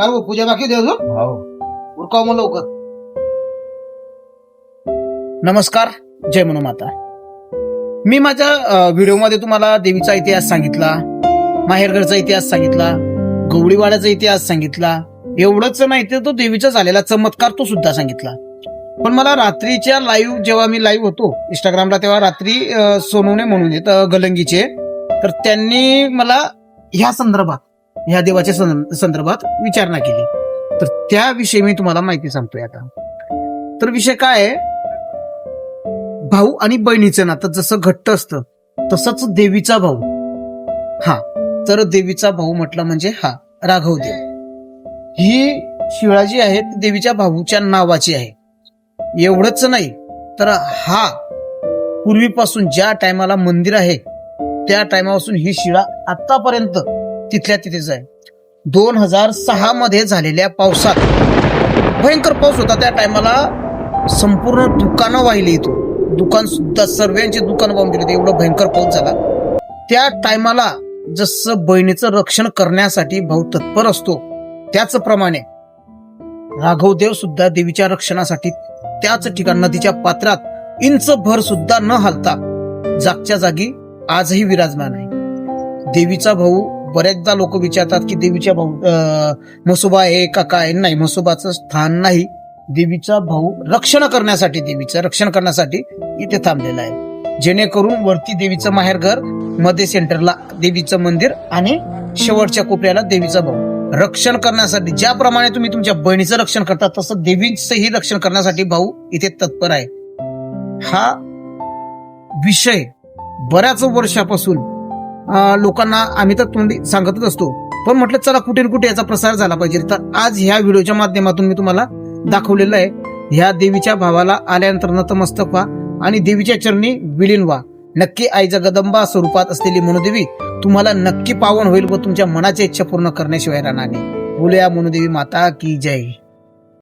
काय हो पूजा बाकी दे अजून हो. उरकाव मग लवकर. नमस्कार, जय मनुमाता. मी माझ्या व्हिडिओमध्ये तुम्हाला देवीचा इतिहास सांगितला, माहेरगडचा इतिहास सांगितला, गवळीवाड्याचा इतिहास सांगितला. एवढंच नाही तर तो देवीचा झालेला चमत्कार तो सुद्धा सांगितला. पण मला रात्रीच्या लाईव्ह, जेव्हा मी लाईव्ह होतो इंस्टाग्रामला, तेव्हा रात्री सोनवणे म्हणून येत गलंगीचे, तर त्यांनी मला ह्या संदर्भात, ह्या देवाच्या संदर्भात विचारणा केली. तर त्याविषयी मी तुम्हाला माहिती सांगतोय आता. तर विषय काय आहे, भाऊ आणि बहिणीचं नातं जसं घट्ट असतं तसंच देवीचा भाऊ. हा, तर देवीचा भाऊ म्हटलं म्हणजे हा राघवदेव. ही शिळा जी आहे ती देवीच्या भाऊच्या नावाची आहे. एवढंच नाही तर हा पूर्वीपासून ज्या टायमाला मंदिर आहे त्या टायमापासून ही शिळा आतापर्यंत तिथल्या तिथेच आहे. 2006 मध्ये झालेल्या पावसात, भयंकर पाऊस होता त्या टायमाला, संपूर्ण दुकानं वाहिली. इथून दुकान सुद्धा, सर्वांचे दुकान वाहून गेले, एवढं भयंकर पाऊस झाला. त्या टायमाला जसं बहिणीचं रक्षण करण्यासाठी भाऊ तत्पर असतो, त्याचप्रमाणे राघवदेव सुद्धा देवीच्या रक्षणासाठी त्याच ठिकाण नदीच्या पात्रात इंच भर सुद्धा न हलता जागच्या जागी आजही विराजमान आहे. देवीचा भाऊ, बऱ्याचदा लोक विचारतात की देवीच्या भाऊ म्हसोबा आहे का काय. नाही, म्हसोबाचं स्थान नाही. देवीचा भाऊ रक्षण करण्यासाठी, देवीचं रक्षण करण्यासाठी इथे थांबलेला आहे. जेणेकरून वरती देवीचं माहेरघर, मध्ये सेंटरला देवीचं मंदिर आणि शेवटच्या कोपऱ्याला देवीचा भाऊ. रक्षण करण्यासाठी, ज्याप्रमाणे तुम्ही तुमच्या बहिणीचं रक्षण करता तसं देवीचंही रक्षण करण्यासाठी भाऊ इथे तत्पर आहे. हा विषय बऱ्याच वर्षापासून लोकांना आम्ही तर तोंडी सांगतच असतो, पण म्हटलं चला कुठे कुठे याचा प्रसार झाला पाहिजे. तर आज ह्या व्हिडिओच्या माध्यमातून मी तुम्हाला दाखवलेलं आहे. ह्या देवीच्या भावाला आल्यानंतर नतमस्तक व्हा आणि देवीच्या चरणी विलीन व्हा. नक्की आई जगदंबा स्वरूपात असलेली मनुदेवी तुम्हाला नक्की पावन होईल व तुमच्या मनाच्या इच्छा पूर्ण करण्याशिवाय राहणार नाही. बोलूया मनुदेवी माता की जय.